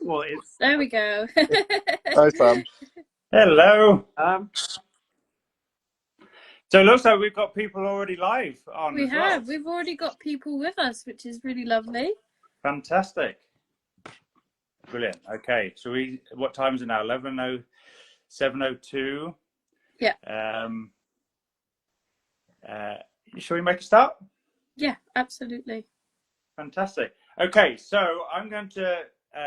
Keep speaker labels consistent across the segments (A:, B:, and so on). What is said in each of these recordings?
A: Well, it's
B: There we go.
C: Hi, Sam.
A: hello. So it looks like we've got people already live on
B: We
A: as well.
B: have. We've already got people with us, which is really lovely.
A: Fantastic. Brilliant. Okay. So what time is it now? 7:02.
B: Yeah.
A: Shall we make a start?
B: Yeah, absolutely.
A: Fantastic. Okay. So I'm going to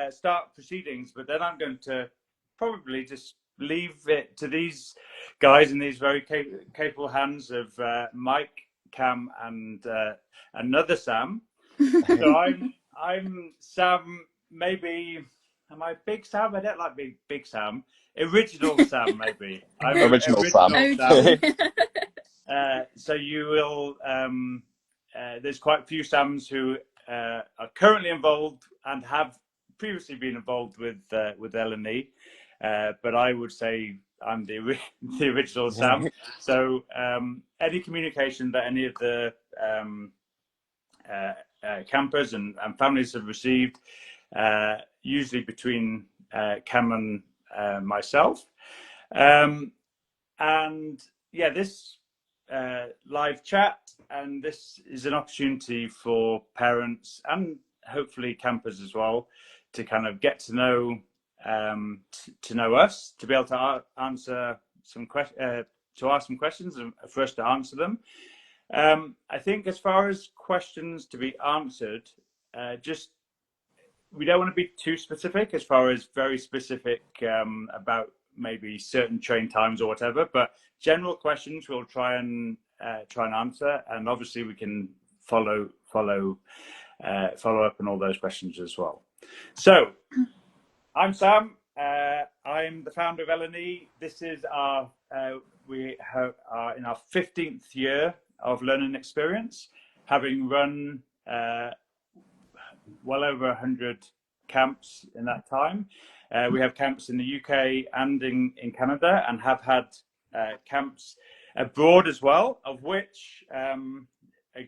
A: start proceedings, but then I'm going to probably just leave it to these guys in these very capable hands of Mike, Cam, and another Sam. So I'm Sam. Maybe am I Big Sam? I don't like Big Sam. Original Sam, maybe. I'm
C: Original Sam.
A: original Sam.
B: OG.
A: So you will. There's quite a few Sams who are currently involved and have previously been involved with Alumni, but I would say I'm the original Sam. So any communication that any of the campers and families have received, usually between Cam and myself. And yeah, this live chat, and this is an opportunity for parents and hopefully campers as well to kind of get to know us, to be able to answer some questions, to ask some questions and for us to answer them. I think as far as questions to be answered, just we don't want to be too specific as far as very specific about maybe certain train times or whatever, but general questions we'll try and answer, and obviously we can follow up on all those questions as well. So I'm Sam. I'm the founder of LNE. This is we are in our 15th year of learning experience, having run well over 100 camps in that time. We have camps in the UK and in Canada, and have had camps abroad as well, of which a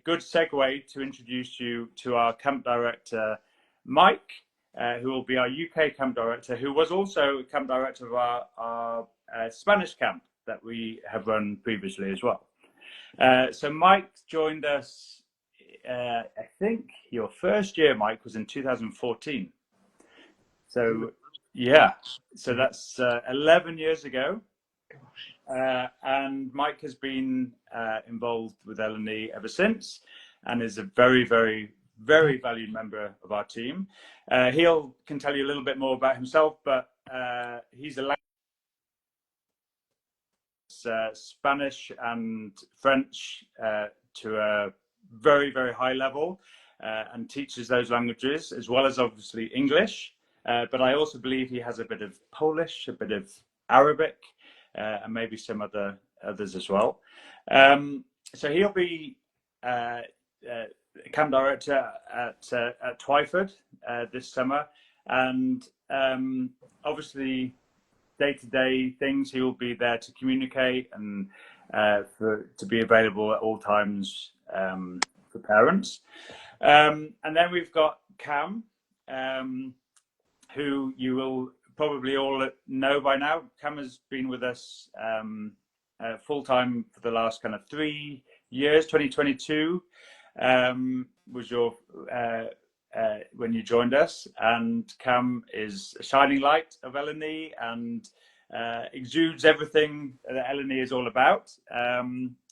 A: good segue to introduce you to our camp director, Mike, who will be our UK camp director, who was also camp director of our Spanish camp that we have run previously as well. So Mike joined us, I think your first year, Mike, was in 2014. So yeah, so that's 11 years ago. And Mike has been involved with L&E ever since, and is a very, very, very valued member of our team. Can tell you a little bit more about himself, but he's a Spanish and French to a very, very high level, and teaches those languages as well as obviously English. But I also believe he has a bit of Polish, a bit of Arabic, and maybe some others as well. So he'll be camp director at Twyford this summer, and obviously day-to-day things, he will be there to communicate and to be available at all times for parents. And then we've got Cam, who you will probably all know by now. Cam has been with us full-time for the last kind of 3 years. 2022 was your when you joined us, and Cam is a shining light of LNE and exudes everything that LNE is all about,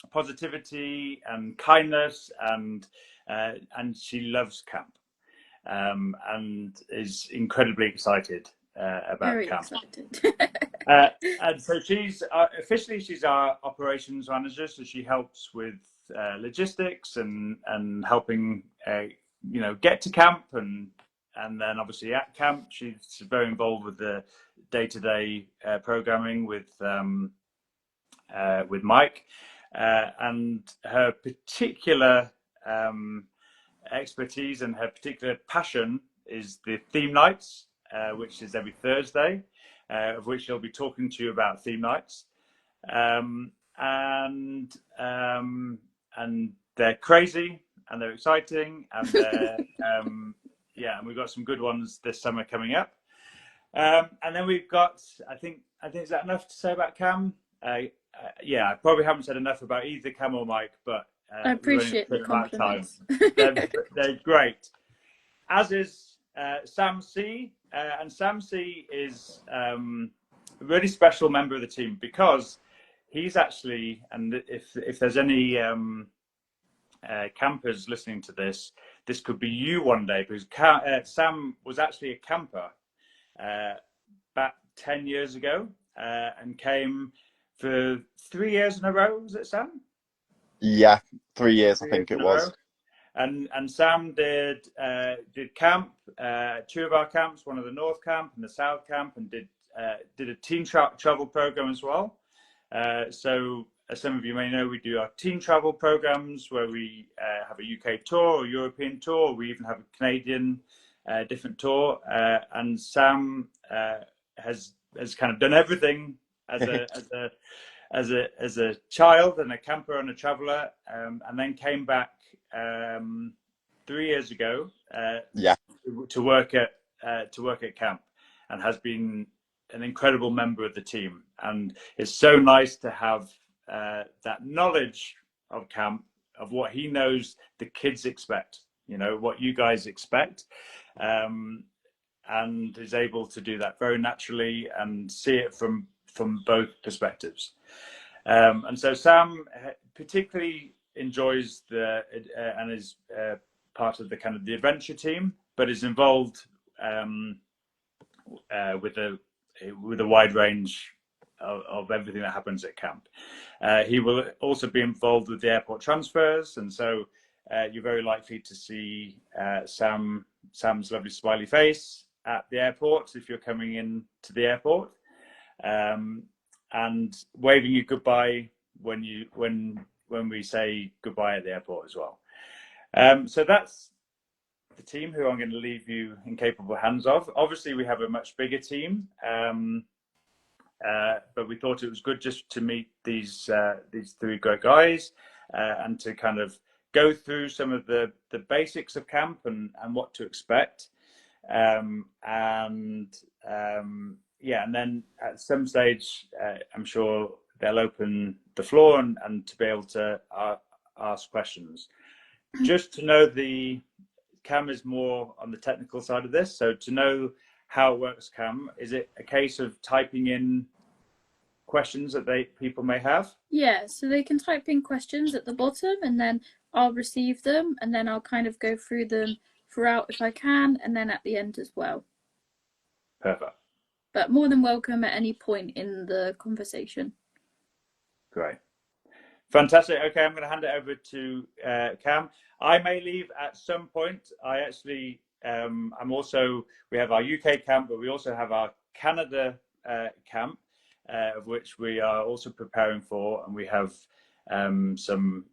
A: positivity and kindness, and she loves camp, and is incredibly excited about
B: Very
A: camp.
B: excited.
A: And so she's officially she's our operations manager, so she helps with logistics and helping get to camp, and then obviously at camp she's very involved with the day-to-day programming with Mike, and her particular expertise and her particular passion is the theme nights, which is every Thursday, of which she'll be talking to you about theme nights, and they're crazy and they're exciting, and they're and we've got some good ones this summer coming up. And then we've got, I think is that enough to say about Cam? Yeah, I probably haven't said enough about either Cam or Mike, but
B: I
A: we've only
B: appreciate the
A: put amount of time.
B: compliments.
A: They're great. As is Sam C. And Sam C is a really special member of the team because he's actually, and if there's any campers listening to this, this could be you one day, because Sam was actually a camper back 10 years ago and came for 3 years in a row. Was it, Sam?
C: Yeah, 3 years, I
A: 3 years
C: think
A: in
C: it
A: a row.
C: was.
A: And Sam did camp, two of our camps, one of the North Camp and the South Camp, and did a teen travel program as well. So as some of you may know, we do our teen travel programs where we have a UK tour or European tour. We even have a Canadian different tour. And Sam has kind of done everything as a child and a camper and a traveller, and then came back 3 years ago
C: Yeah.
A: to work at camp, and has been an incredible member of the team. And it's so nice to have that knowledge of camp, of what he knows the kids expect, what you guys expect, and is able to do that very naturally and see it from both perspectives. And so Sam particularly enjoys and is part of the kind of the adventure team, but is involved with a wide range of everything that happens at camp. He will also be involved with the airport transfers, and so you're very likely to see Sam's lovely smiley face at the airport if you're coming in to the airport, and waving you goodbye when we say goodbye at the airport as well. So that's the team who I'm going to leave you in capable hands of. Obviously, we have a much bigger team, but we thought it was good just to meet these three great guys and to kind of go through some of the basics of camp and what to expect. And then at some stage, I'm sure they'll open the floor and to be able to ask questions. Just to know, Cam is more on the technical side of this, so to know how it works, Cam, is it a case of typing in questions that people may have?
B: Yeah, so they can type in questions at the bottom, and then I'll receive them, and then I'll kind of go through them throughout if I can, and then at the end as well.
A: Perfect.
B: But more than welcome at any point in the conversation.
A: Great. Fantastic. Okay, I'm going to hand it over to Cam. I may leave at some point. I actually, we have our UK camp, but we also have our Canada camp, of which we are also preparing for, and we have some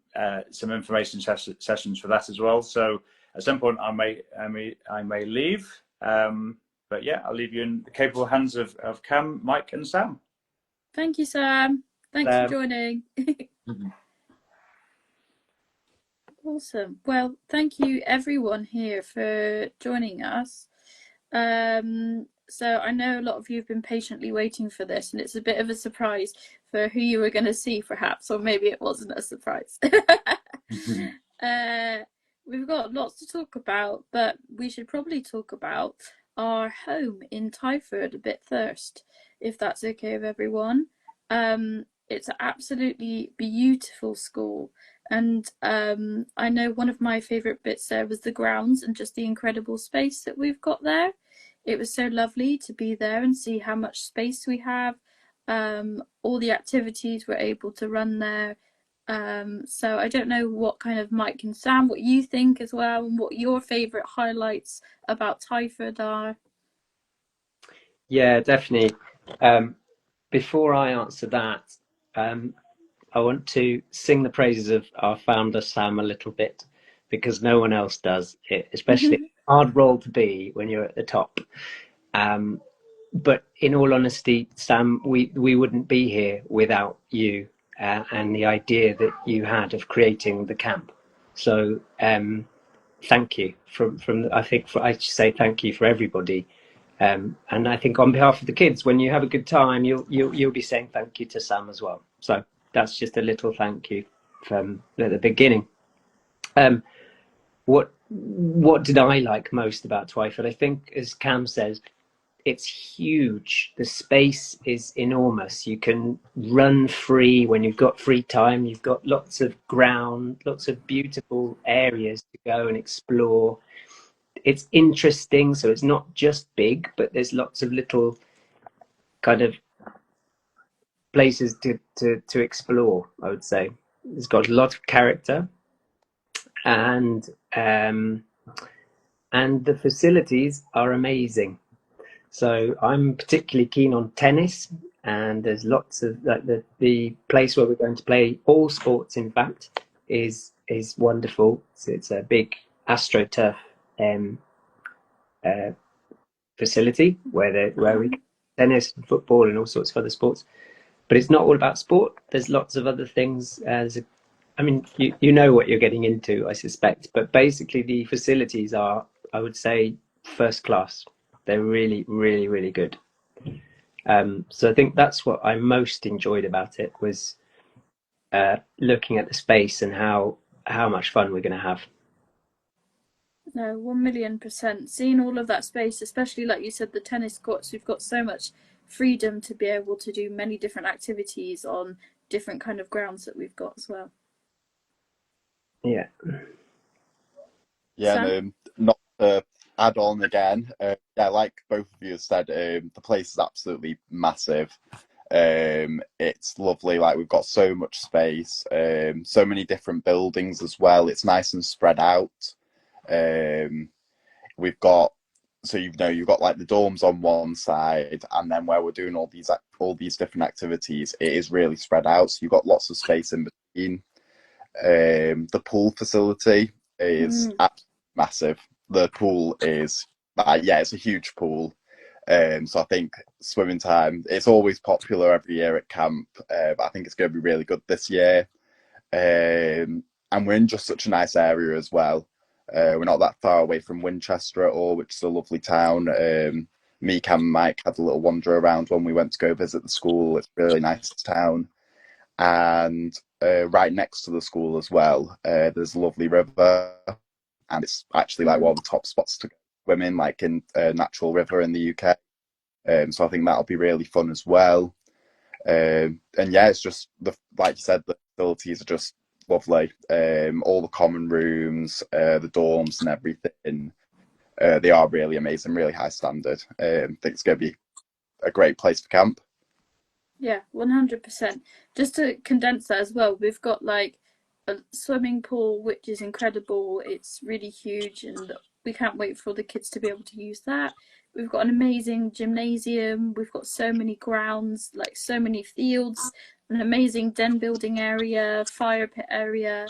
A: information sessions for that as well. So at some point, I may leave. But yeah, I'll leave you in the capable hands of Cam, Mike, and Sam.
B: Thank you, Sam. Thanks for joining. Awesome. Well, thank you everyone here for joining us. So I know a lot of you have been patiently waiting for this, and it's a bit of a surprise for who you were going to see, perhaps, or maybe it wasn't a surprise. We've got lots to talk about, but we should probably talk about our home in Twyford a bit first, if that's okay with everyone. It's an absolutely beautiful school, and I know one of my favourite bits there was the grounds and just the incredible space that we've got there. It was so lovely to be there and see how much space we have, all the activities we're able to run there. So I don't know what kind of Mike and Sam, what you think as well, and what your favourite highlights about Twyford are.
D: Yeah, definitely. Before I answer that, I want to sing the praises of our founder, Sam, a little bit, because no one else does it, especially a hard role to be when you're at the top. But in all honesty, Sam, we wouldn't be here without you and the idea that you had of creating the camp. So thank you I should say thank you for everybody And I think on behalf of the kids, when you have a good time, you'll be saying thank you to Sam as well. So that's just a little thank you from at the beginning. What did I like most about Twyford? I think, as Cam says, it's huge. The space is enormous. You can run free when you've got free time. You've got lots of ground, lots of beautiful areas to go and explore. It's interesting, so it's not just big, but there's lots of little kind of places to explore, I would say. It's got a lot of character, and the facilities are amazing. So I'm particularly keen on tennis, and there's lots of like the place where we're going to play all sports, in fact, is wonderful. So it's a big AstroTurf facility where we can tennis and football and all sorts of other sports. But it's not all about sport. There's lots of other things. I mean, you know what you're getting into, I suspect. But basically, the facilities are, I would say, first class. They're really, really, really good. So I think that's what I most enjoyed about it, was looking at the space and how much fun we're going to have.
B: No, 1,000,000%. Seeing all of that space, especially like you said, the tennis courts, we've got so much freedom to be able to do many different activities on different kind of grounds that we've got as well.
D: Yeah.
C: Yeah,
B: Sam?
C: and not to add on again, yeah, like both of you have said, the place is absolutely massive. It's lovely, like we've got so much space, so many different buildings as well. It's nice and spread out. We've got, so you've got like the dorms on one side, and then where we're doing all these different activities, it is really spread out. So you've got lots of space in between. The pool facility is massive. The pool is, yeah, it's a huge pool. So I think swimming time, it's always popular every year at camp, but I think it's going to be really good this year. And we're in just such a nice area as well. We're not that far away from Winchester at all, which is a lovely town. Me, Cam, and Mike had a little wander around when we went to go visit the school. It's a really nice town. And right next to the school as well, there's a lovely river, and it's actually like one of the top spots to swim in, like in a natural river in the UK. So I think that'll be really fun as well. And yeah, it's just like you said, the facilities are just lovely. All the common rooms, the dorms, and everything. They are really amazing, really high standard. I think it's going to be a great place for camp.
B: Yeah, 100%. Just to condense that as well, we've got like a swimming pool, which is incredible. It's really huge, and we can't wait for the kids to be able to use that. We've got an amazing gymnasium. We've got so many grounds, like so many fields, an amazing den building area, fire pit area.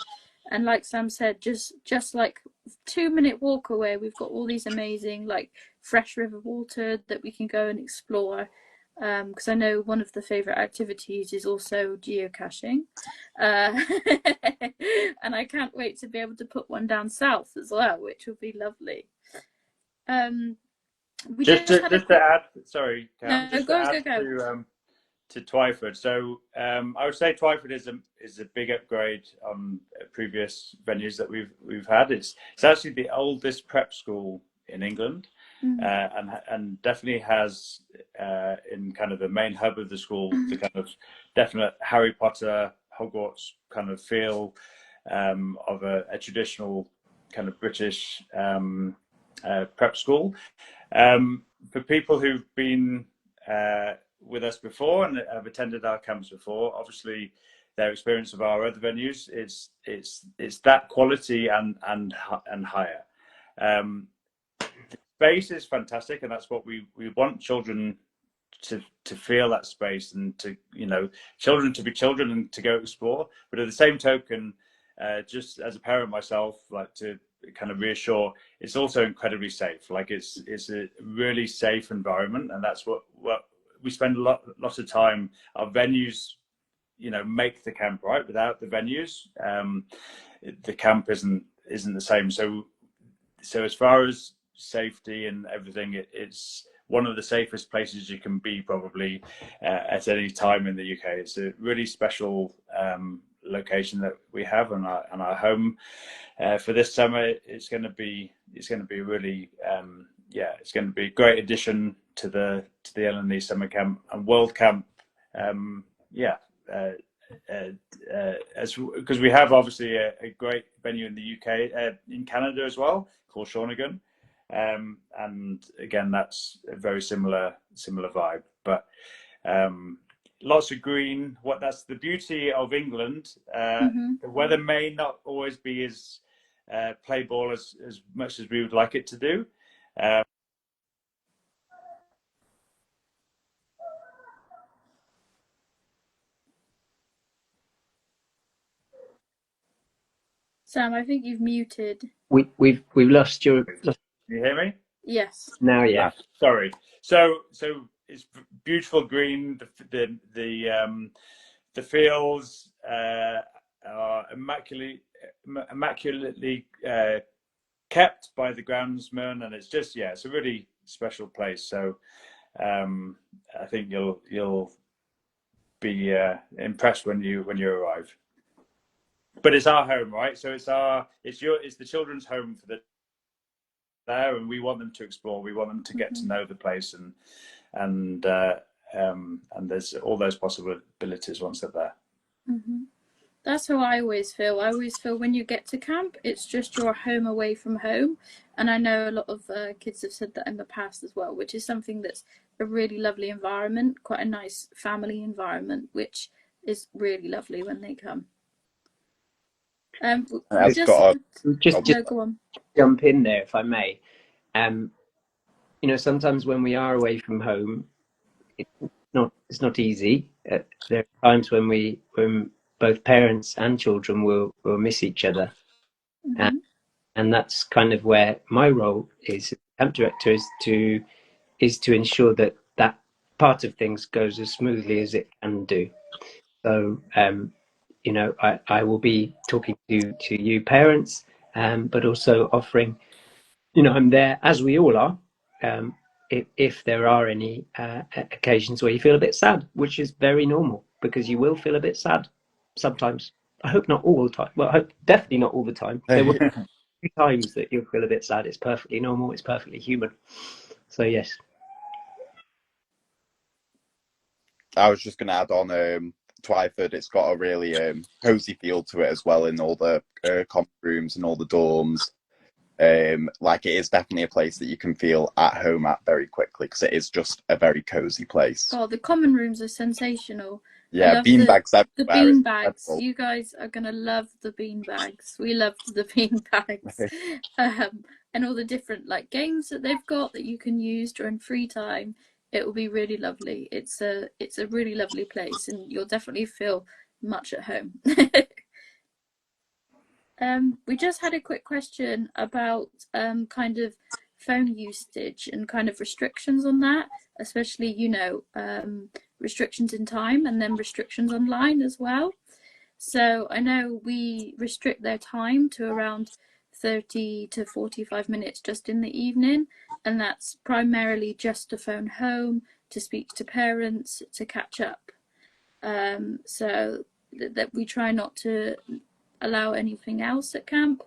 B: And like Sam said, just like 2-minute walk away, we've got all these amazing like fresh river water that we can go and explore. Because I know one of the favourite activities is also geocaching. And I can't wait to be able to put one down south as well, which would be lovely. We
A: Just
B: just had a
A: to
B: quick...
A: add, sorry, Cam,
B: No,
A: just to add
B: go.
A: to Twyford. So I would say Twyford is a big upgrade on previous venues that we've had. It's actually the oldest prep school in England, and definitely has in kind of the main hub of the school the kind of definite Harry Potter, Hogwarts kind of feel of a traditional kind of British prep school. For people who've been with us before and have attended our camps before, obviously their experience of our other venues it's that quality and higher. The space is fantastic, and that's what we want children to feel, that space, and to children to be children and to go explore. But at the same token, just as a parent myself, like to kind of reassure, it's also incredibly safe. Like it's a really safe environment, and that's what we spend a lot of time. Our venues, make the camp right. Without the venues, the camp isn't the same. So as far as safety and everything, one of the safest places you can be probably at any time in the UK. It's a really special location that we have, and our home for this summer. It's going to be really it's going to be a great addition to the Alumni Summer Camp and World Camp. Because we have obviously a great venue in the UK, in Canada as well, called Shawnigan, and again that's a very similar vibe. But lots of green. That's the beauty of England. The weather may not always be as play ball as much as we would like it to do.
B: Sam, I think you've muted.
D: We've lost your.
A: Can you hear me?
B: Yes.
D: Now, yeah.
A: Sorry. So it's beautiful green. The fields are immaculately kept by the groundsman, and it's just it's a really special place. So I think you'll be impressed when you arrive. But it's our home, right? So it's the children's home for there, and we want them to explore. We want them to get to know the place, and there's all those possibilities once they're there.
B: That's how I always feel. I always feel when you get to camp, it's just your home away from home. And I know a lot of kids have said that in the past as well, which is something that's a really lovely environment, quite a nice family environment, which is really lovely when they come.
D: Just
B: go on.
D: Jump in there if I may. Sometimes when we are away from home, it's not easy. There are times when both parents and children will miss each other, and that's kind of where my role is, camp director, is to ensure that part of things goes as smoothly as it can do. So I will be talking to you parents, but also offering, I'm there, as we all are, if there are any occasions where you feel a bit sad, which is very normal, because you will feel a bit sad sometimes. I hope not all the time. Well, I hope definitely not all the time. There will be times that you'll feel a bit sad. It's perfectly normal. It's perfectly human. So yes.
C: I was just going to add on, Twyford, it's got a really cozy feel to it as well, in all the common rooms and all the dorms. Like, it is definitely a place that you can feel at home at very quickly, because it is just a very cozy place.
B: Oh, the common rooms are sensational.
C: Yeah, beanbags everywhere.
B: The beanbags. You guys are gonna love the beanbags. We loved the beanbags, and all the different games that they've got that you can use during free time. It will be really lovely. It's a really lovely place, and you'll definitely feel much at home. We just had a quick question about kind of phone usage and kind of restrictions on that, especially restrictions in time and then restrictions online as well. So I know we restrict their time to around 30 to 45 minutes just in the evening, and that's primarily just to phone home, to speak to parents, to catch up. So that we try not to allow anything else at camp.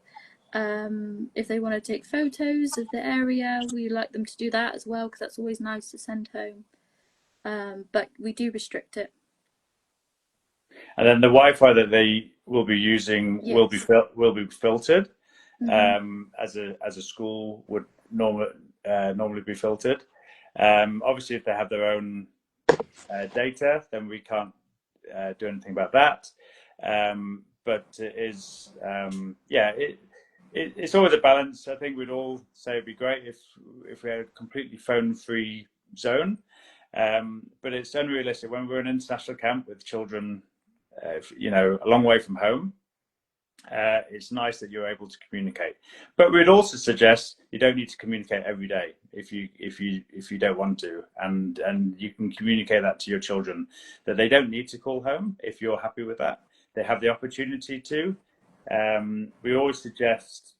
B: If they want to take photos of the area, we like them to do that as well, because that's always nice to send home. But we do restrict it.
A: And then the Wi-Fi that they will be using will be filtered, as a school would normally be filtered. Obviously, if they have their own data, then we can't do anything about that. But it is, it's always a balance. I think we'd all say it'd be great if we had a completely phone-free zone, but it's unrealistic when we're in an international camp with children, a long way from home. It's nice that you're able to communicate, but we'd also suggest you don't need to communicate every day if you don't want to, and you can communicate that to your children that they don't need to call home if you're happy with that. They have the opportunity to. We always suggest,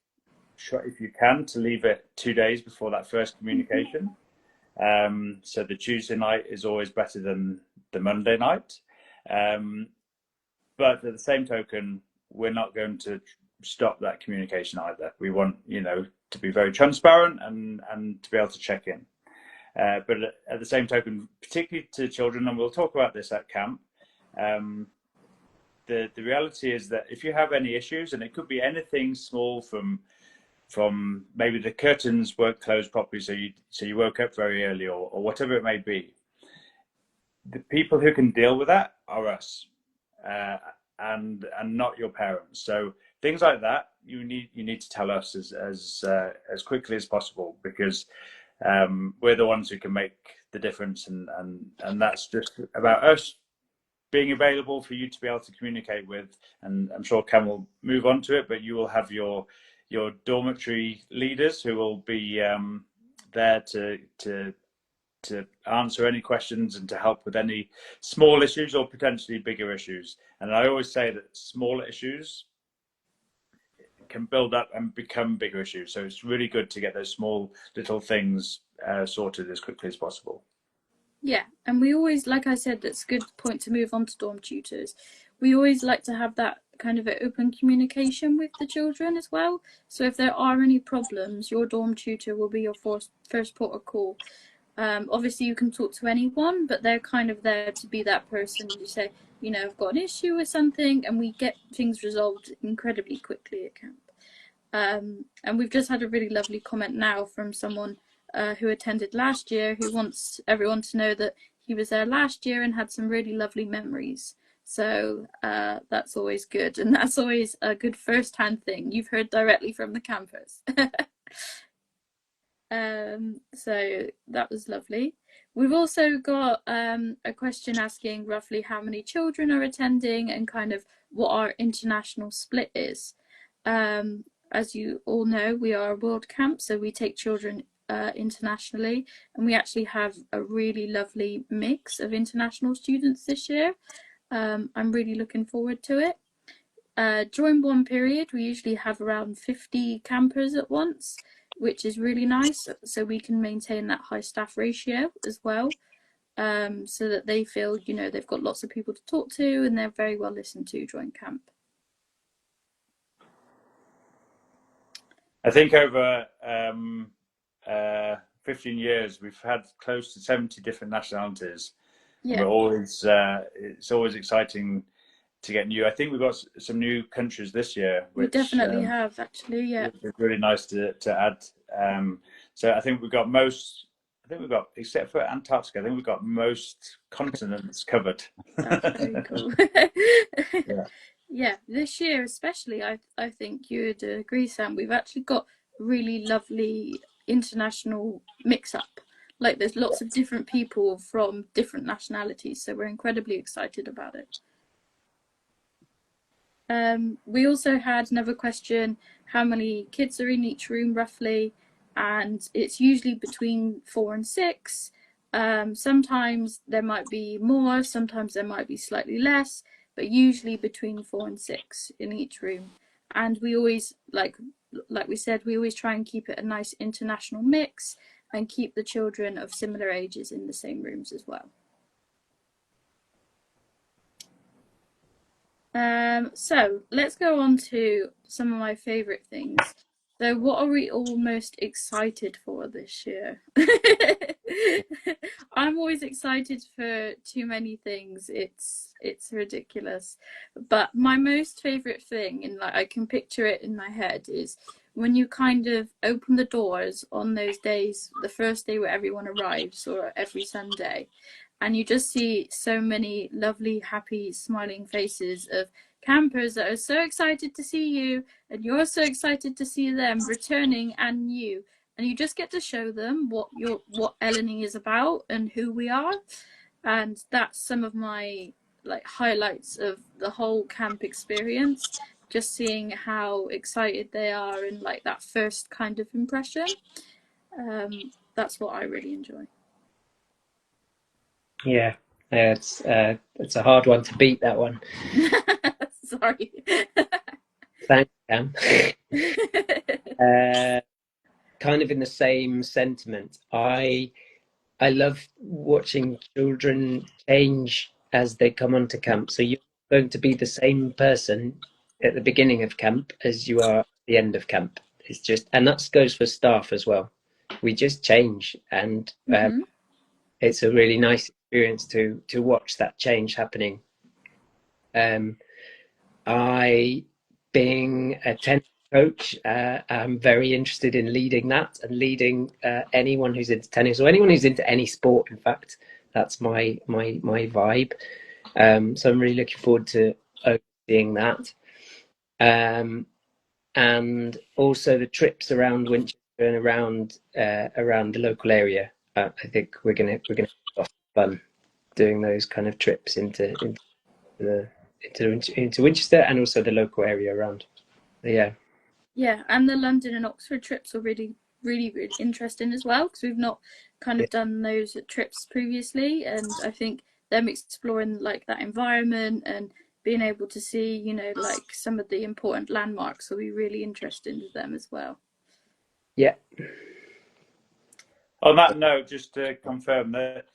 A: if you can, to leave it 2 days before that first communication. So the Tuesday night is always better than the Monday night. But at the same token, we're not going to stop that communication either. We want, to be very transparent and to be able to check in. But at the same token, particularly to children, and we'll talk about this at camp, the reality is that if you have any issues, and it could be anything small from maybe the curtains weren't closed properly, so you woke up very early, or whatever it may be, the people who can deal with that are us, and not your parents. So things like that, you need to tell us as quickly as possible, because we're the ones who can make the difference, and that's just about us being available for you to be able to communicate with. And I'm sure Cam will move on to it, but you will have your dormitory leaders who will be there to answer any questions and to help with any small issues or potentially bigger issues. And I always say that smaller issues can build up and become bigger issues. So it's really good to get those small little things sorted as quickly as possible.
B: Yeah, and we always, like I said, that's a good point to move on to dorm tutors. We always like to have that kind of an open communication with the children as well. So if there are any problems, your dorm tutor will be your first port of call. Obviously, you can talk to anyone, but they're kind of there to be that person. You say, I've got an issue with something, and we get things resolved incredibly quickly at camp. And we've just had a really lovely comment now from someone who attended last year, who wants everyone to know that he was there last year and had some really lovely memories. So that's always good, and that's always a good first-hand thing you've heard directly from the campus. So that was lovely. We've also got a question asking roughly how many children are attending and kind of what our international split is. As you all know, we are a world camp, so we take children internationally, and we actually have a really lovely mix of international students this year. I'm really looking forward to it. During one period, we usually have around 50 campers at once, which is really nice, so we can maintain that high staff ratio as well, so that they feel, they've got lots of people to talk to and they're very well listened to during camp.
A: I think over 15 years, we've had close to 70 different nationalities. Yeah. We're always, it's always exciting to get new. I think we've got some new countries this year, which
B: we definitely have, actually. Yeah,
A: it's really nice to add. So I think we've got except for Antarctica, I think we've got most continents covered.
B: That's very cool. Yeah, this year especially, I think you would agree, Sam, we've actually got a really lovely international mix-up. Like, there's lots of different people from different nationalities, so we're incredibly excited about it. We also had another question, how many kids are in each room roughly, and it's usually between 4 and 6. Sometimes there might be more, sometimes there might be slightly less, but usually between 4 and 6 in each room. And we always, like we said, we always try and keep it a nice international mix and keep the children of similar ages in the same rooms as well. So let's go on to some of my favourite things. So what are we all most excited for this year? I'm always excited for too many things. It's ridiculous. But my most favourite thing, and I can picture it in my head, is when you kind of open the doors on those days, the first day where everyone arrives, or every Sunday, and you just see so many lovely, happy, smiling faces of campers that are so excited to see you, and you're so excited to see them returning and new. And you just get to show them what Alumni is about and who we are. And that's some of my highlights of the whole camp experience. Just seeing how excited they are and that first kind of impression. That's what I really enjoy.
D: Yeah, it's a hard one to beat, that one.
B: Sorry.
D: Thanks, Cam. Kind of in the same sentiment. I I love watching children change as they come onto camp. So you're going to be the same person at the beginning of camp as you are at the end of camp. It's just, and that goes for staff as well. We just change, and it's a really nice experience to watch that change happening. I, being a tennis coach, I'm very interested in leading that and leading anyone who's into tennis or anyone who's into any sport. In fact, that's my vibe. So I'm really looking forward to overseeing that, and also the trips around Winchester and around the local area. I think we're gonna have a lot of fun doing those kind of trips into Winchester and also the local area around. Yeah.
B: Yeah, and the London and Oxford trips are really, really, really interesting as well, because we've not kind of done those trips previously, and I think them exploring like that environment and being able to see, you know, like some of the important landmarks will be really interesting to them as well.
D: Yeah.
A: On that note, just to confirm that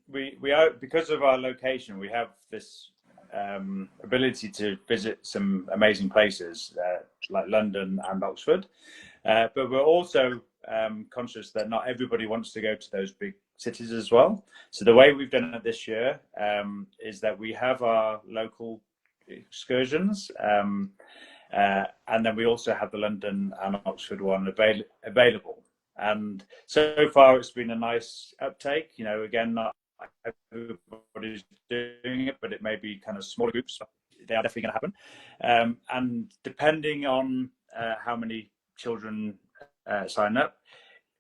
A: we are, because of our location, we have this ability to visit some amazing places like London and Oxford, but we're also conscious that not everybody wants to go to those big cities as well. So the way we've done it this year is that we have our local excursions, and then we also have the London and Oxford one available. And so far, it's been a nice uptake. You know, again, not everybody's doing it, but it may be kind of smaller groups. They are definitely going to happen. And depending on how many children sign up,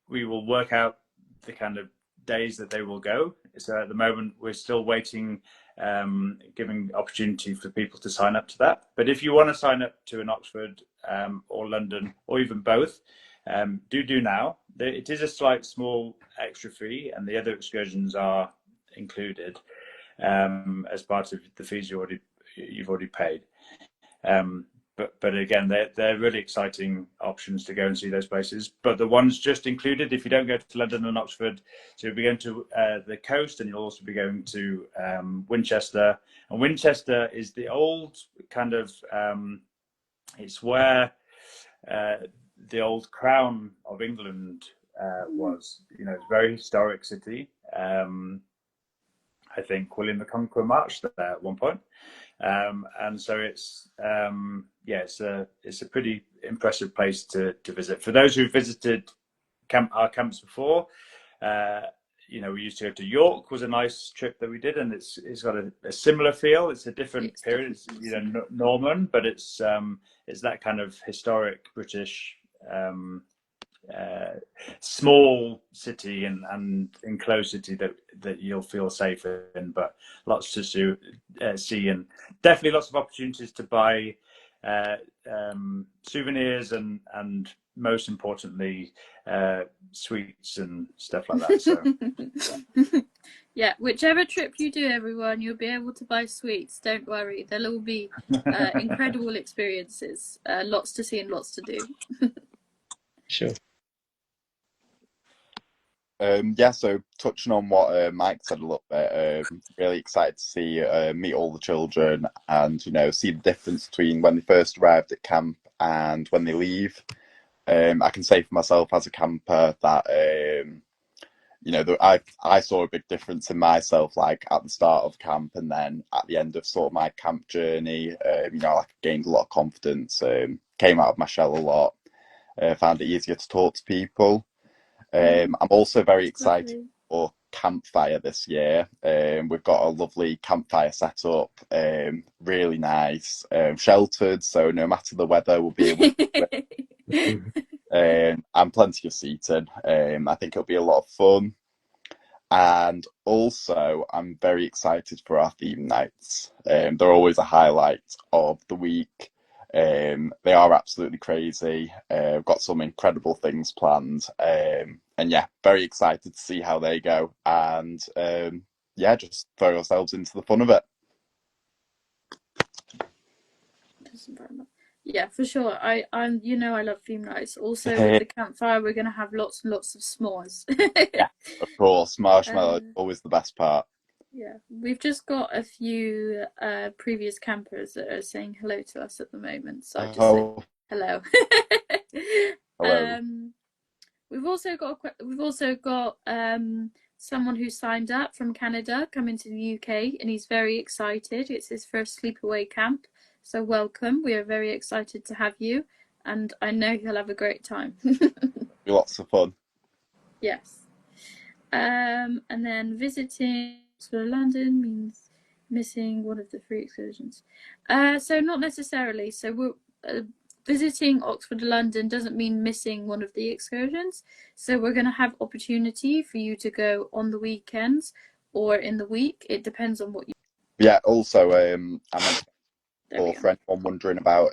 A: we will work out the kind of days that they will go. So at the moment, we're still waiting, giving opportunity for people to sign up to that. But if you want to sign up to an Oxford or London or even both, do now. It is a slight small extra fee, and the other excursions are included as part of the fees you've already paid. But again, they're really exciting options to go and see those places. But the ones just included, if you don't go to London and Oxford, so you'll be going to the coast, and you'll also be going to Winchester. And Winchester is the old kind of, it's where the old crown of England was. You know, it's a very historic city. I think William the Conqueror marched there at one point. And so it's it's a pretty impressive place to visit. For those who've visited our camps before, you know, we used to go to York, was a nice trip that we did, and it's got a similar feel. It's a different period. It's, you know, Norman, but it's that kind of historic British small city and enclosed city that you'll feel safe in, but lots to see, and definitely lots of opportunities to buy souvenirs and most importantly sweets and stuff like that. So
B: yeah, whichever trip you do, everyone, you'll be able to buy sweets. Don't worry, there'll all be incredible experiences, lots to see and lots to do.
D: Sure.
C: So touching on what Mike said a little bit, really excited to see meet all the children and, you know, see the difference between when they first arrived at camp and when they leave. I can say for myself as a camper that you know, I saw a big difference in myself, like at the start of camp and then at the end of sort of my camp journey. You know, I gained a lot of confidence, came out of my shell a lot, found it easier to talk to people. I'm also very excited for campfire this year. We've got a lovely campfire set up, really nice, sheltered, so no matter the weather, we'll be able to and plenty of seating. I think it'll be a lot of fun. And also, I'm very excited for our theme nights. They're always a highlight of the week. They are absolutely crazy. We've got some incredible things planned. And yeah, very excited to see how they go. And just throw ourselves into the fun of it.
B: Yeah, for sure. I'm I love theme nights. Also with the campfire, we're gonna have lots and lots of s'mores.
C: Yeah, of course. Marshmallow is
B: uh,
C: always the best part.
B: yeah, we've just got a few previous campers that are saying hello to us at the moment, so I just say
C: Oh,
B: hello.
C: hello.
B: um, we've also got someone who signed up from Canada coming to the UK, and he's very excited. It's his first sleepaway camp, so welcome. We are very excited to have you, and I know he'll have a great time.
C: Lots of fun.
B: Yes. And then visiting Oxford or London means missing one of the three excursions. So not necessarily. So we're visiting Oxford or London doesn't mean missing one of the excursions. So we're going to have opportunity for you to go on the weekends or in the week. It depends on what you.
C: Yeah, also, I meant
B: There we
C: for
B: go.
C: anyone wondering about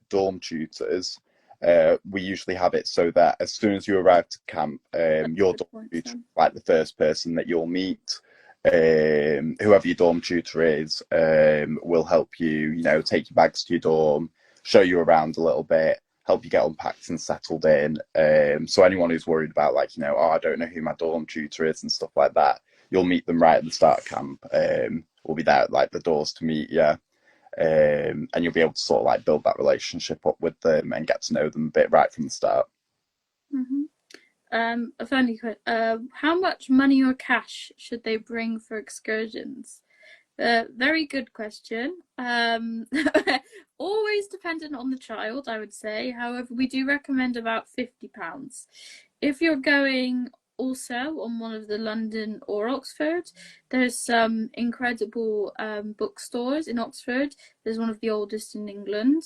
C: dorm tutors, we usually have it so that as soon as you arrive to camp, your
B: Good
C: dorm
B: point,
C: tutor,
B: Sam.
C: like the first person that you'll meet, whoever your dorm tutor is, will help you, take your bags to your dorm, show you around a little bit, help you get unpacked and settled in. So anyone who's worried about oh, I don't know who my dorm tutor is and stuff like that, you'll meet them right at the start of camp. We'll be there at the doors to meet you. And you'll be able to sort of build that relationship up with them and get to know them a bit right from the start.
B: Mm-hmm. A funny question. How much money or cash should they bring for excursions? Very good question. Always dependent on the child, I would say. However, we do recommend about £50. If you're going also on one of the London or Oxford, there's some incredible bookstores in Oxford. There's one of the oldest in England,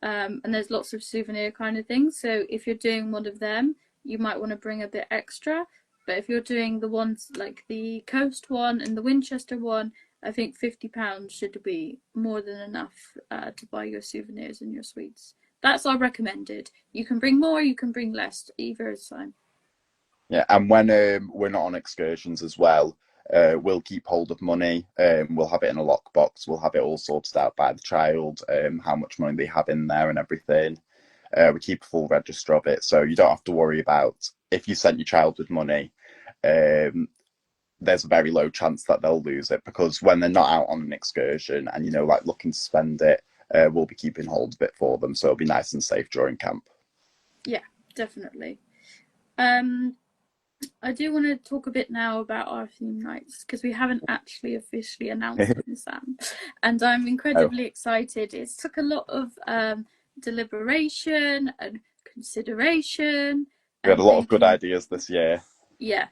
B: and there's lots of souvenir kind of things. So if you're doing one of them, you might want to bring a bit extra. But if you're doing the ones like the Coast one and the Winchester one, I think £50 should be more than enough to buy your souvenirs and your sweets. That's our recommended. You can bring more, you can bring less. Either is fine.
C: Yeah, and when we're not on excursions as well, we'll keep hold of money. We'll have it in a lockbox. We'll have it all sorted out by the child, how much money they have in there and everything. We keep a full register of it, so you don't have to worry about if you sent your child with money. There's a very low chance that they'll lose it, because when they're not out on an excursion and looking to spend it, we'll be keeping hold of it for them, so it'll be nice and safe during camp.
B: Yeah, definitely. I do want to talk a bit now about our theme nights because we haven't actually officially announced them, Sam, and I'm
C: Oh,
B: incredibly excited. It's took a lot of deliberation and consideration
C: we had a
B: and
C: lot of good
B: thinking.
C: ideas this year.
B: Yeah,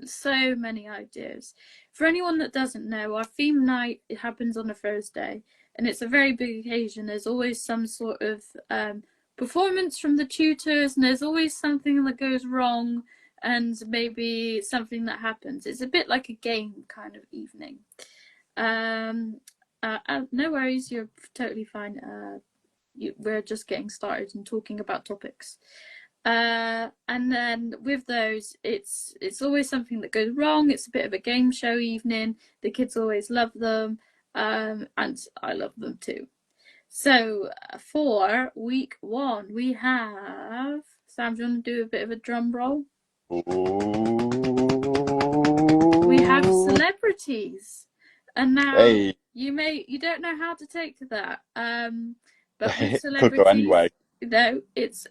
B: so many ideas. For anyone that doesn't know, our theme night, it happens on a Thursday, and it's a very big occasion. There's always some sort of performance from the tutors, and there's always something that goes wrong, and maybe something that happens. It's a bit like a game kind of evening. No worries, you're totally fine. We're just getting started and talking about topics. And then with those, it's always something that goes wrong. It's a bit of a game show evening. The kids always love them, and I love them too. So for week 1, we have Sam. Do you want to do a bit of a drum roll? We have
C: Ooh.
B: celebrities, and now
C: Hey,
B: you don't know how to take to that. But with
C: could go
B: celebrities,
C: anyway.
B: it's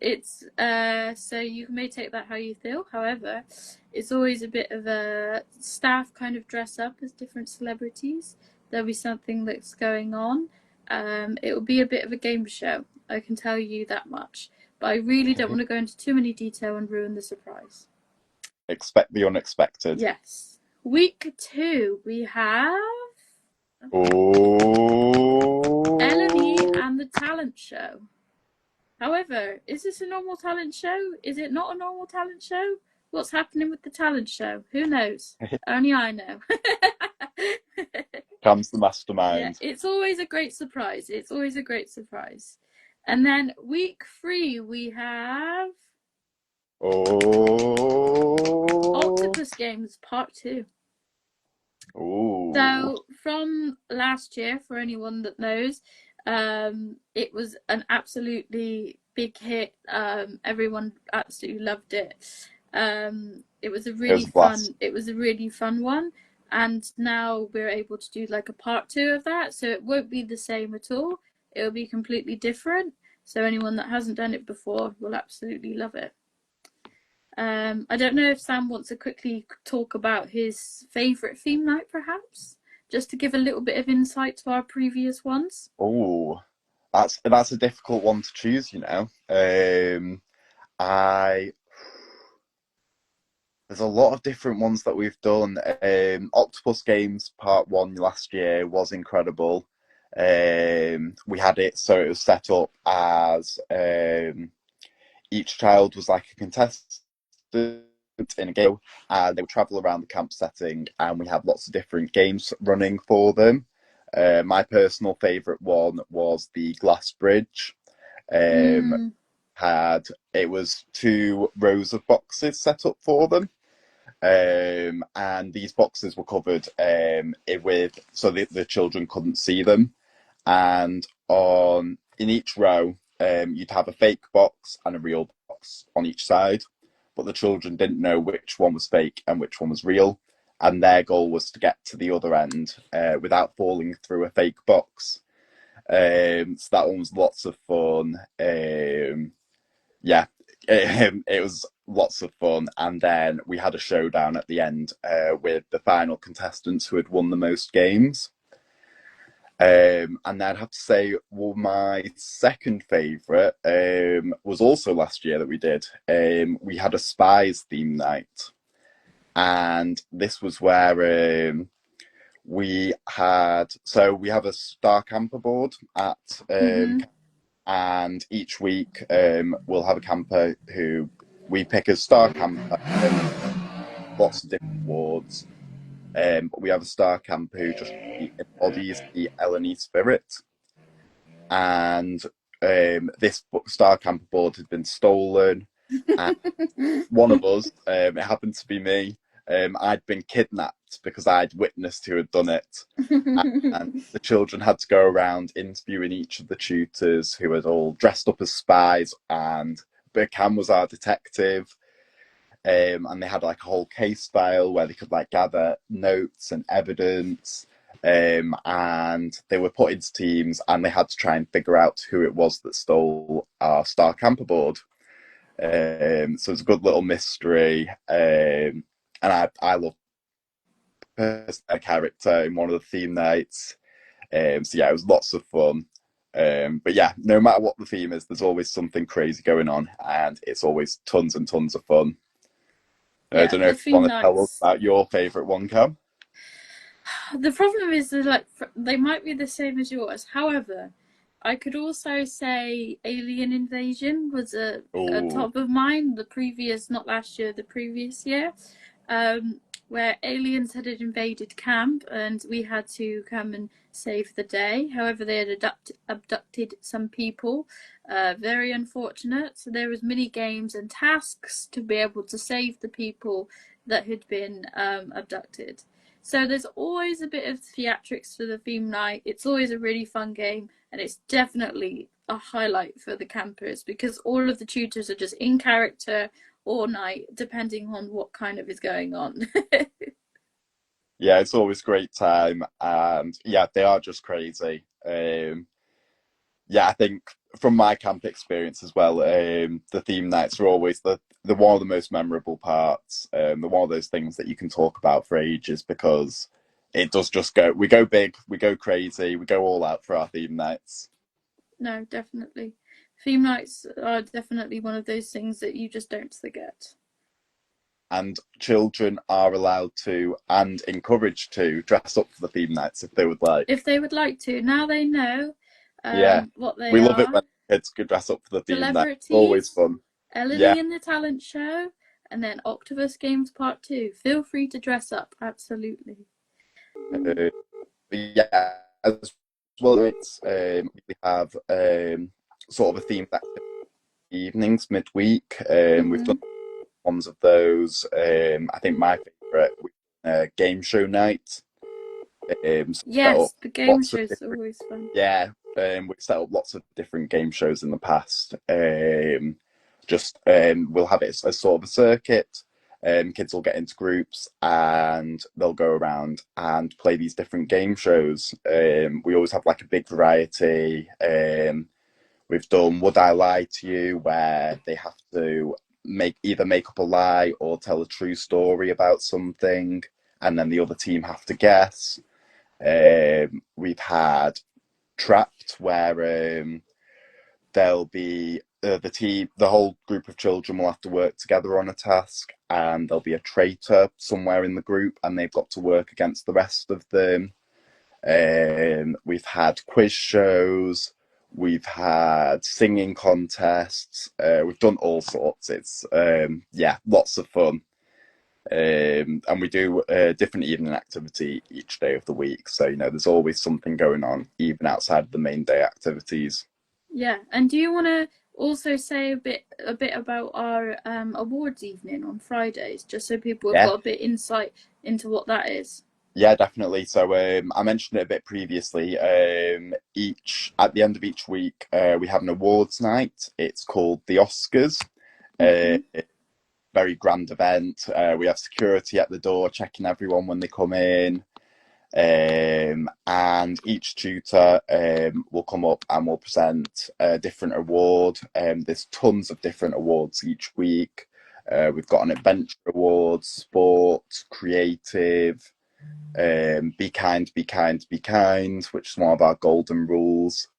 B: so you may take that how you feel. However, it's always a bit of a staff kind of dress up as different celebrities. There'll be something that's going on. It will be a bit of a game show. I can tell you that much. But I really don't want to go into too many detail and ruin the surprise.
C: Expect the unexpected.
B: Yes. Week 2, we have Alumni
C: Oh,
B: and the talent show. However, is this a normal talent show? Is it not a normal talent show? What's happening with the talent show? Who knows? Only I know.
C: Cam's the
B: Yeah,
C: mastermind.
B: it's always a great surprise. It's always a great surprise. And then week 3, we have
C: Oh,
B: Octopus Games Part 2.
C: ooh.
B: So from last year, for anyone that knows, It was an absolutely big hit. Everyone absolutely loved it. It was a
C: It was
B: really
C: a blast.
B: fun one. And now we're able to do like a part 2 of that, so it won't be the same at all. It'll be completely different. So anyone that hasn't done it before will absolutely love it. I don't know if Sam wants to quickly talk about his favourite theme night, perhaps, just to give a little bit of insight to our previous ones.
C: Oh, that's a difficult one to choose, you know. I There's a lot of different ones that we've done. Octopus Games Part 1 last year was incredible. We had it so it was set up as each child was like a contestant in a game, and they would travel around the camp setting, and we had lots of different games running for them. My personal favourite one was the Glass Bridge. Um, it was 2 rows of boxes set up for them. And these boxes were covered with so the children couldn't see them. And in each row, you'd have a fake box and a real box on each side, but the children didn't know which one was fake and which one was real. And their goal was to get to the other end without falling through a fake box. So that one was lots of fun. Yeah, it was lots of fun. And then we had a showdown at the end with the final contestants who had won the most games. And then I'd have to say, well, my second favourite was also last year that we did. We had a spies theme night. And this was where we have a star camper board at and each week we'll have a camper who we pick as star camper, lots of different awards. But we have a star camper who just embodies the Alumni spirit. And this star camper board had been stolen, and one of us, it happened to be me, I'd been kidnapped because I'd witnessed who had done it. And the children had to go around interviewing each of the tutors who had all dressed up as spies, and Cam was our detective. And they had like a whole case file where they could like gather notes and evidence. And they were put into teams and they had to try and figure out who it was that stole our star camper board. So it's a good little mystery. And I love a character in one of the theme nights. So yeah, it was lots of fun. But yeah, no matter what the theme is, there's always something crazy going on, and it's always tons and tons of fun. I don't know if you want to tell us about your favourite one, Cam.
B: The problem is that like they might be the same as yours. However, I could also say Alien Invasion was a top of mine. Not last year, the previous year, where aliens had invaded camp and we had to come and save the day. However, they had abducted some people. Very unfortunate. So there was mini games and tasks to be able to save the people that had been abducted. So there's always a bit of theatrics for the theme night. It's always a really fun game, and it's definitely a highlight for the campers because all of the tutors are just in character all night, depending on what kind of is going on.
C: Yeah, it's always a great time, and yeah, they are just crazy. Yeah, I think from my camp experience as well, the theme nights are always the one of the most memorable parts. They're one of those things that you can talk about for ages because it does just we go big, we go crazy, we go all out for our theme nights.
B: No, definitely. Theme nights are definitely one of those things that you just don't forget.
C: And children are allowed to and encouraged to dress up for the theme nights if they would like.
B: If they would like to. Now they know what they
C: we
B: are.
C: love it when kids could dress up for the theme night. It's always fun.
B: Alumni in the talent show, and then Octopus Games Part 2. Feel free to dress up, absolutely.
C: Yeah, as well, it's we have sort of a themed activity evenings midweek. We've done ones of those. I think my favourite game show night.
B: Yes, the game show is always fun.
C: Yeah, we've set up lots of different game shows in the past. We'll have it as sort of a circuit. Kids will get into groups and they'll go around and play these different game shows. We always have like a big variety. We've done Would I Lie to You, where they have to either make up a lie or tell a true story about something, and then the other team have to guess. We've had Trapped, where there'll be the whole group of children will have to work together on a task, and there'll be a traitor somewhere in the group, and they've got to work against the rest of them. We've had quiz shows, we've had singing contests, we've done all sorts. It's lots of fun. And we do a different evening activity each day of the week. So, there's always something going on, even outside the main day activities.
B: Yeah, and do you want to also say a bit about our awards evening on Fridays, just so people have got a bit insight into what that is?
C: Yeah, definitely. So I mentioned it a bit previously. At the end of each week, we have an awards night. It's called the Oscars. Very grand event. We have security at the door checking everyone when they come in. And each tutor will come up and will present a different award. There's tons of different awards each week. We've got an adventure award, sport, creative, be kind, be kind, be kind, which is one of our golden rules.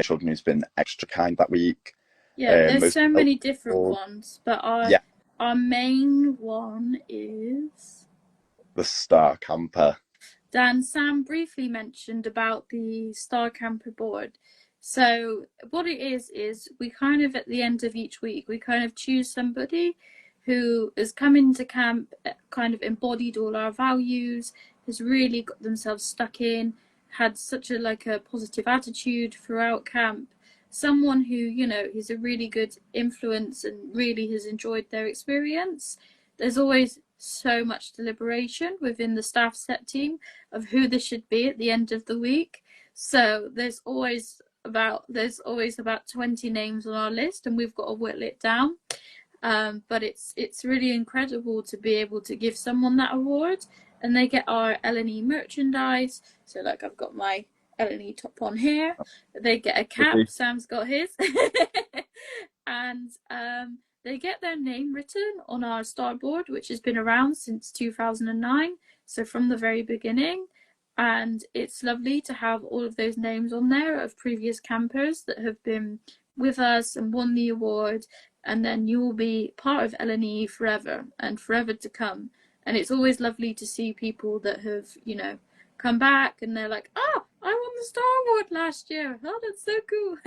C: Children who's been extra kind that week.
B: Yeah, there's so many different ones, but our main one is
C: the Star Camper.
B: Sam briefly mentioned about the Star Camper board. So what it is we kind of, at the end of each week, we kind of choose somebody who has come into camp, kind of embodied all our values, has really got themselves stuck in, had such a positive attitude throughout camp. Someone who, is a really good influence and really has enjoyed their experience. There's always so much deliberation within the staff set team of who this should be at the end of the week. So there's always about 20 names on our list, and we've got to whittle it down. But it's really incredible to be able to give someone that award, and they get our Alumni merchandise. So like I've got my Alumni top on here. They get a cap. Sam's got his, and they get their name written on our starboard, which has been around since 2009, so from the very beginning. And it's lovely to have all of those names on there of previous campers that have been with us and won the award, and then you will be part of LNE forever and forever to come. And it's always lovely to see people that have, come back and they're like, oh, I won the Star Award last year. Oh, that's so cool.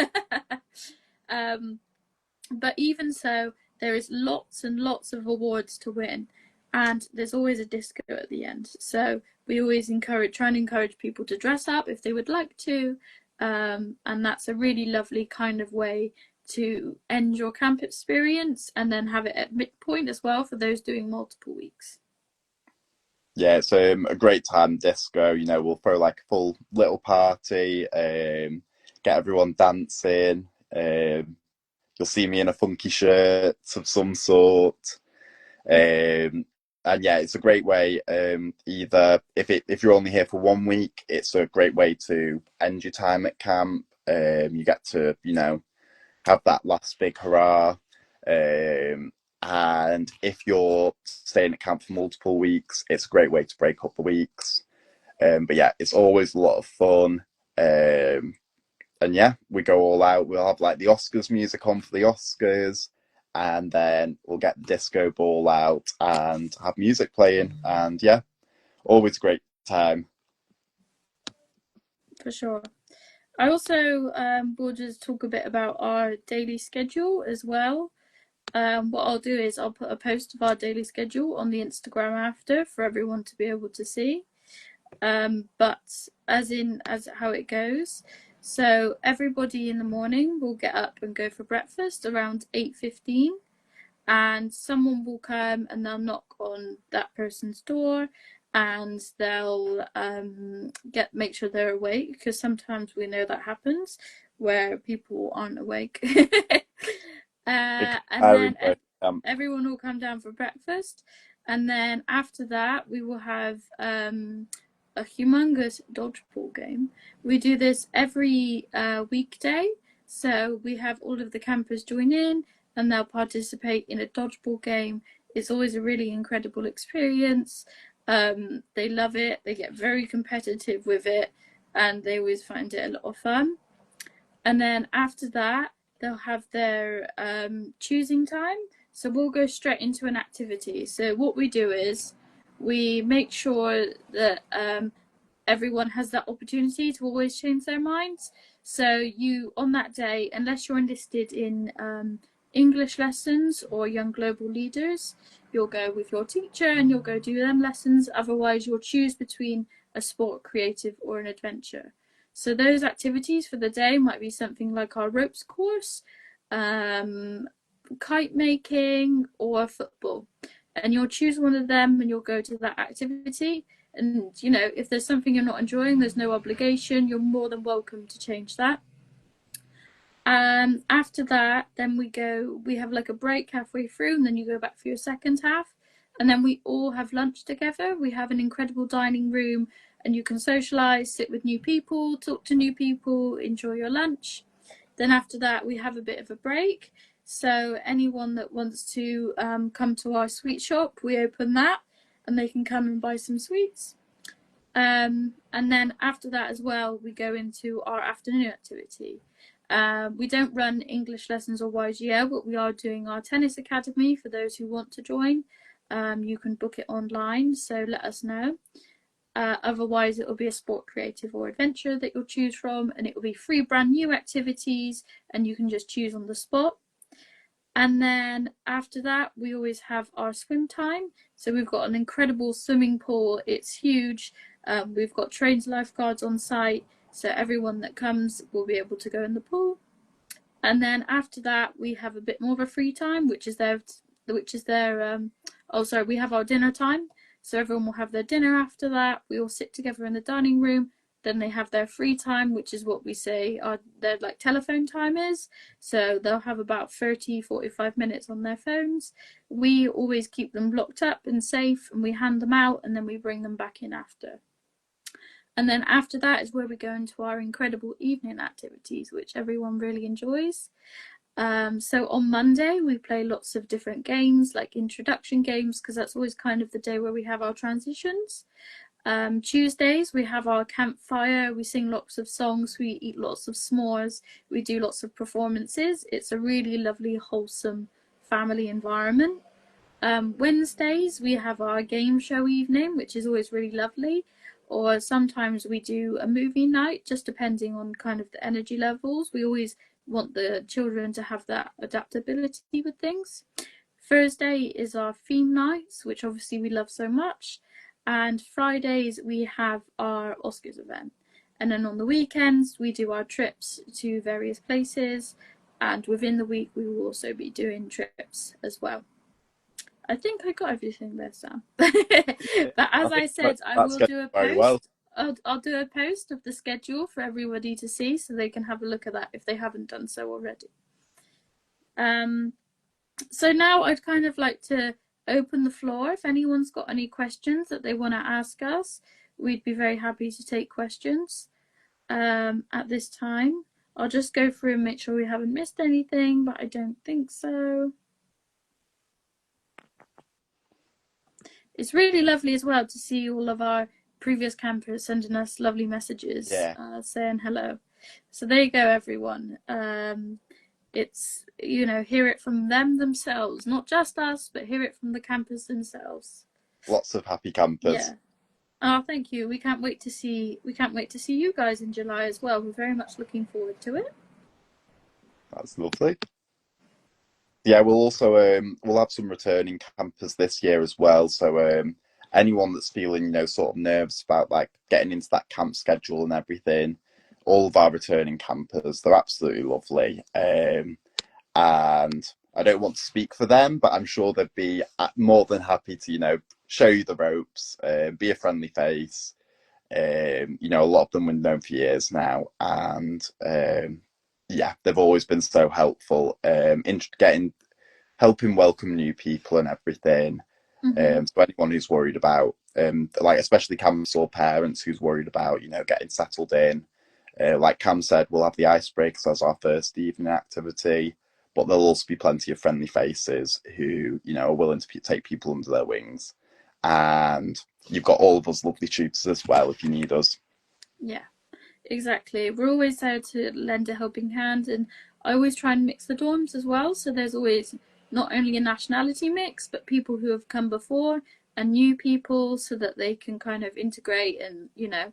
B: But even so, there is lots and lots of awards to win, and there's always a disco at the end. So we always try and encourage people to dress up if they would like to, and that's a really lovely kind of way to end your camp experience, and then have it at midpoint as well for those doing multiple weeks.
C: Yeah, it's a great time, disco. We'll throw like a full little party, get everyone dancing. You'll see me in a funky shirt of some sort. And yeah, it's a great way. Either if you're only here for 1 week, it's a great way to end your time at camp. You get to have that last big hurrah. And if you're staying at camp for multiple weeks, it's a great way to break up the weeks. But yeah, it's always a lot of fun. And yeah, we go all out. We'll have like the Oscars music on for the Oscars, and then we'll get the disco ball out and have music playing. And yeah, always a great time.
B: For sure. I also will just talk a bit about our daily schedule as well. What I'll do is I'll put a post of our daily schedule on the Instagram after for everyone to be able to see. But as how it goes. So everybody in the morning will get up and go for breakfast around 8:15, and someone will come and they'll knock on that person's door, and they'll make sure they're awake, because sometimes we know that happens where people aren't awake. And then everyone will come down for breakfast, and then after that we will have a humongous dodgeball game. We do this every weekday, so we have all of the campers join in and they'll participate in a dodgeball game. It's always a really incredible experience. They love it, they get very competitive with it, and they always find it a lot of fun. And then after that, they'll have their choosing time. So we'll go straight into an activity. So what we do is we make sure that everyone has that opportunity to always change their minds. So you, on that day, unless you're enlisted in English lessons or young global leaders, you'll go with your teacher and you'll go do them lessons. Otherwise, you'll choose between a sport, creative, or an adventure. So those activities for the day might be something like our ropes course, kite making, or football. And you'll choose one of them and you'll go to that activity. And, you know, if there's something you're not enjoying, there's no obligation. You're more than welcome to change that. After that, then we have like a break halfway through, and then you go back for your second half. And then we all have lunch together. We have an incredible dining room, and you can socialise, sit with new people, talk to new people, enjoy your lunch. Then after that, we have a bit of a break. So anyone that wants to come to our sweet shop, we open that, and they can come and buy some sweets. And then after that as well, we go into our afternoon activity. We don't run English lessons or YGL, but we are doing our tennis academy for those who want to join. You can book it online, so let us know. Otherwise, it will be a sport, creative, or adventure that you'll choose from, and it will be 3 brand new activities, and you can just choose on the spot. And then after that, we always have our swim time. So we've got an incredible swimming pool. It's huge. We've got trained lifeguards on site, so everyone that comes will be able to go in the pool. And then after that, we have a bit more of a free time, we have our dinner time. So everyone will have their dinner after that. We all sit together in the dining room. Then they have their free time, which is what we say their like telephone time is. So they'll have about 30-45 minutes on their phones. We always keep them locked up and safe, and we hand them out, and then we bring them back in after. And then after that is where we go into our incredible evening activities, which everyone really enjoys. So on Monday, we play lots of different games, like introduction games, because that's always kind of the day where we have our transitions. Tuesdays, we have our campfire. We sing lots of songs. We eat lots of s'mores. We do lots of performances. It's a really lovely, wholesome family environment. Wednesdays, we have our game show evening, which is always really lovely. Or sometimes we do a movie night, just depending on kind of the energy levels. We always want the children to have that adaptability with things. Thursday is our theme nights, which obviously we love so much. And Fridays we have our Oscars event. And then on the weekends we do our trips to various places, and within the week we will also be doing trips as well. I think I got everything there, Sam. But as I said, I will do a post. Well. I'll do a post of the schedule for everybody to see, so they can have a look at that if they haven't done so already. So now I'd kind of like to open the floor. If anyone's got any questions that they want to ask us, we'd be very happy to take questions at this time. I'll just go through and make sure we haven't missed anything, but I don't think so. It's really lovely as well to see all of our previous campers sending us lovely messages, saying hello. So there you go, everyone. It's, you know, hear it from them themselves, not just us, but hear it from the campers themselves.
C: Lots of happy campers.
B: Yeah. Oh, thank you. We can't wait to see you guys in July as well. We're very much looking forward to it.
C: That's lovely. Yeah, we'll also we'll have some returning campers this year as well. So anyone that's feeling, you know, sort of nervous about like getting into that camp schedule and everything, all of our returning campers, they're absolutely lovely. And I don't want to speak for them, but I'm sure they'd be more than happy to, you know, show you the ropes, be a friendly face. You know, a lot of them we've known for years now, and yeah, they've always been so helpful in helping welcome new people and everything. So anyone who's worried about, like especially council parents who's worried about, you know, getting settled in, like Cam said, we'll have the icebreakers as our first evening activity, but there'll also be plenty of friendly faces who, you know, are willing to take people under their wings. And you've got all of us lovely tutors as well if you need us.
B: Yeah, exactly. We're always there to lend a helping hand, and I always try and mix the dorms as well. So there's always not only a nationality mix, but people who have come before and new people, so that they can kind of integrate. And you know,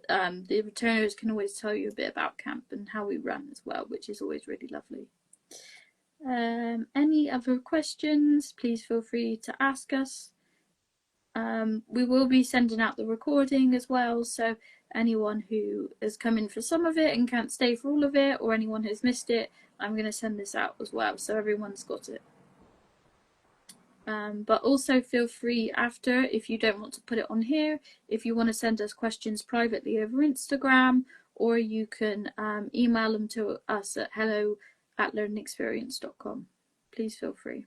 B: the returners can always tell you a bit about camp and how we run as well, which is always really lovely. Any other questions? Please feel free to ask us. We will be sending out the recording as well, so anyone who has come in for some of it and can't stay for all of it, or anyone who's missed it, I'm going to send this out as well, so everyone's got it. But also feel free after, if you don't want to put it on here, if you want to send us questions privately over Instagram, or you can email them to us at hello@learningexperience.com. Please feel free.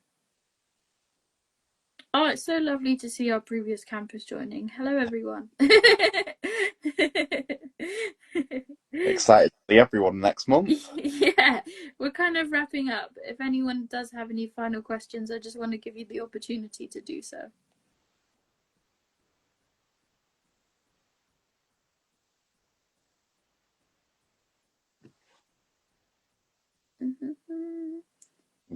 B: Oh, it's so lovely to see our previous campus joining. Hello, everyone.
C: Excited to see everyone next month.
B: Yeah, we're kind of wrapping up. If anyone does have any final questions, I just want to give you the opportunity to do so.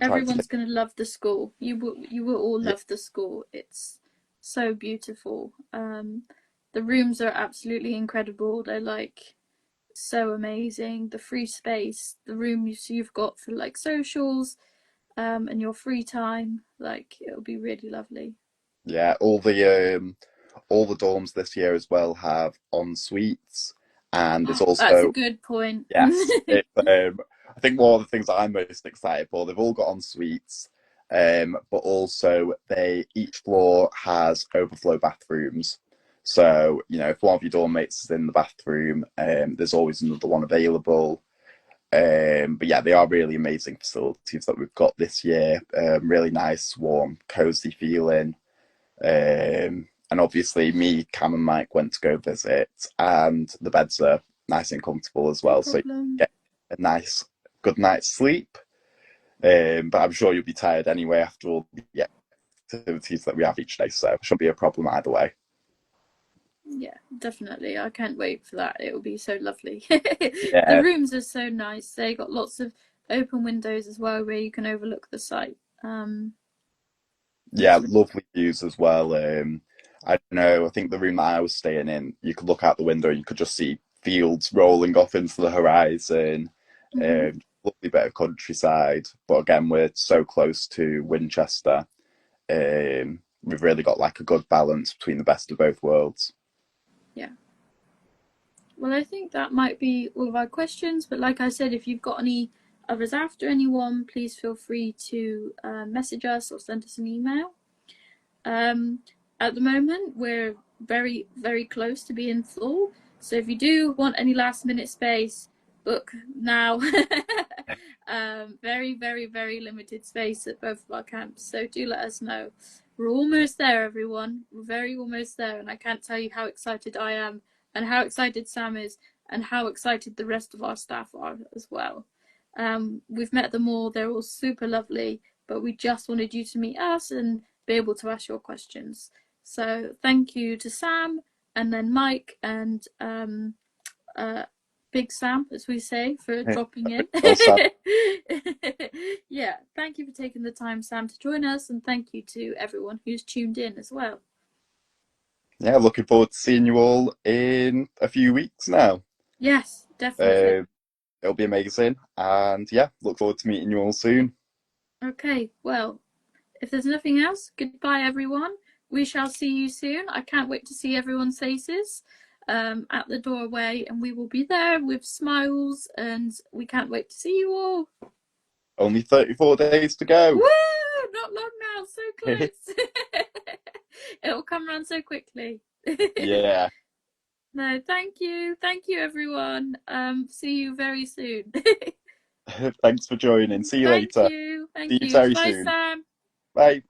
B: Everyone's going to love the school. You will all love the school. It's so beautiful. The rooms are absolutely incredible. They're like so amazing. The free space, the rooms you've got for like socials, and your free time, like it'll be really lovely.
C: Yeah, all the dorms this year as well have en suites, and it's also
B: That's a good point.
C: yes. I think one of the things I'm most excited for, they've all got en suites, but also each floor has overflow bathrooms. So you know, if one of your dorm mates is in the bathroom, there's always another one available. But yeah, they are really amazing facilities that we've got this year. Really nice, warm, cozy feeling. And obviously, me, Cam, and Mike went to go visit, and the beds are nice and comfortable as well. So you get a nice, good night's sleep. But I'm sure you'll be tired anyway after all the activities that we have each day. So it shouldn't be a problem either way.
B: Yeah, definitely. I can't wait for that. It will be so lovely.
C: Yeah.
B: The rooms are so nice. They got lots of open windows as well where you can overlook the site.
C: Yeah, lovely views as well. I don't know, I think the room that I was staying in, you could look out the window and you could just see fields rolling off into the horizon. Lovely bit of countryside. But again, we're so close to Winchester. We've really got like a good balance between the best of both worlds.
B: Yeah. Well, I think that might be all of our questions. But like I said, if you've got any others after anyone, please feel free to message us or send us an email. At the moment, we're very, very close to being full. So if you do want any last minute space, book now. Very, very, very limited space at both of our camps. So do let us know. We're almost there, everyone. We're very almost there. And I can't tell you how excited I am, and how excited Sam is, and how excited the rest of our staff are as well. We've met them all. They're all super lovely, but we just wanted you to meet us and be able to ask your questions. So thank you to Sam, and then Mike, and Big Sam, as we say, for dropping in. Yeah, thank you for taking the time, Sam, to join us, and thank you to everyone who's tuned in as well.
C: Yeah, looking forward to seeing you all in a few weeks now.
B: Yes, definitely.
C: It'll be amazing, and yeah, look forward to meeting you all soon.
B: Okay, well, if there's nothing else, goodbye, everyone. We shall see you soon. I can't wait to see everyone's faces at the doorway, and we will be there with smiles, and we can't wait to see you all.
C: Only 34 days to go.
B: Woo! Not long now, so close. It'll come around so quickly.
C: Yeah.
B: No, thank you everyone. See you very soon.
C: Thanks for joining. See you
B: Thank
C: later.
B: you.
C: See
B: Thank
C: you
B: you.
C: very
B: Bye,
C: soon.
B: Sam.
C: Bye.